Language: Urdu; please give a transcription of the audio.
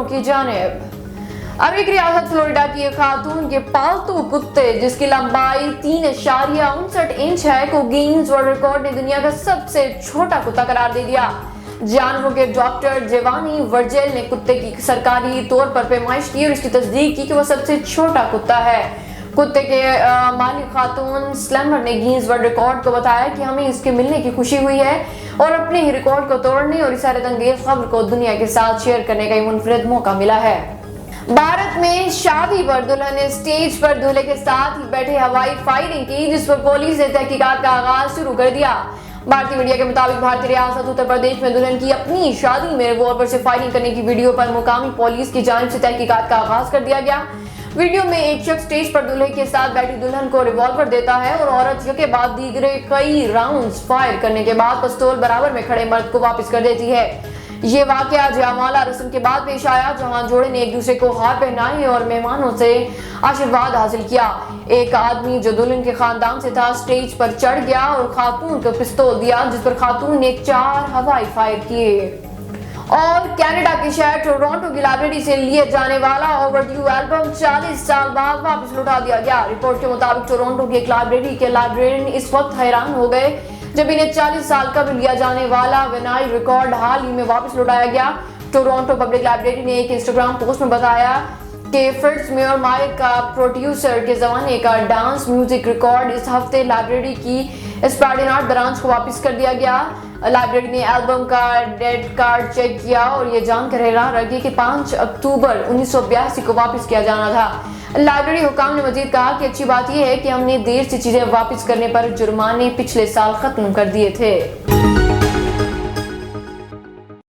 خبروں کی جانب۔ امریکی ریاست فلوریڈا کی ایک خاتون کے پالتو کتے جس کی لمبائی 3.59 انچ ہے کو گینز ورلڈ ریکارڈ نے دنیا کا سب سے چھوٹا کتا قرار دے دیا۔ جانوروں کے ڈاکٹر جیوانی ورجل نے کتے کی سرکاری طور پر پیمائش کی اور اس کی تصدیق کی کہ وہ سب سے چھوٹا کتا ہے۔ کتے کے مالک خاتون سلیمر نے گینز ورلڈ ریکارڈ کو بتایا کہ ہمیں اس کے ملنے کی خوشی ہوئی ہے اور اپنے ہی ریکارڈ کو توڑنے اور اس حیرت انگیز خبر کو دنیا کے ساتھ شیئر کرنے کا منفرد موقع ملا ہے۔ بھارت میں شادی پر دلہن نے اسٹیج پر دولہے کے ساتھ ہی بیٹھے ہوائی فائرنگ کی جس پر پولیس نے تحقیقات کا آغاز شروع کر دیا۔ بھارتی میڈیا کے مطابق بھارتی ریاست اتر پردیش میں دلہن کی اپنی شادی میں ریوالور سے فائرنگ کرنے کی ویڈیو پر مقامی پولیس کی جانب سے تحقیقات کا آغاز کر دیا گیا۔ ویڈیو میں ایک شخص اسٹیج پر دولہے کے ساتھ بیٹھی دلہن کو ریوالور دیتا ہے اور عورت یکے بعد دیگرے کئی راؤنڈز فائر کرنے کے بعد پستول برابر میں کھڑے مرد کو واپس کر دیتی ہے۔ یہ واقعہ جیمالہ رسم کے بعد پیش آیا جہاں جوڑے نے ایک دوسرے کو ہار پہنائے اور مہمانوں سے آشیرواد حاصل کیا۔ ایک آدمی جو دلہن کے خاندان سے تھا اسٹیج پر چڑھ گیا اور خاتون کو پستول دیا جس پر خاتون نے 4 ہوائی فائر کیے۔ اور کینیڈا کے شہر ٹورانٹو کی لائبریری سے لیے جانے والا اوور ڈیو البم 40 سال بعد واپس لوٹا دیا گیا۔ رپورٹ کے مطابق ٹورانٹو کی ایک لائبریری کے لائبریرین اس وقت حیران ہو گئے جب انہیں 40 سال قبل لیا جانے والا وینائل ریکارڈ حال ہی میں واپس لوٹایا گیا۔ ٹورانٹو پبلک لائبریری نے ایک انسٹاگرام پوسٹ میں بتایا کہ فرٹز میور مائک کا پروڈیوسر کے زمانے کا ڈانس میوزک ریکارڈ اس ہفتے لائبریری کی اسپارڈینارڈ برانچ کو واپس کر دیا گیا۔ لائبریری نے البم کا ڈیٹ کارڈ چیک کیا اور یہ جان کر حیران رہ گئی کہ 5 اکتوبر 1982 کو واپس کیا جانا تھا۔ لائبریری حکام نے مزید کہا کہ اچھی بات یہ ہے کہ ہم نے دیر سے چیزیں واپس کرنے پر جرمانے پچھلے سال ختم کر دیے تھے۔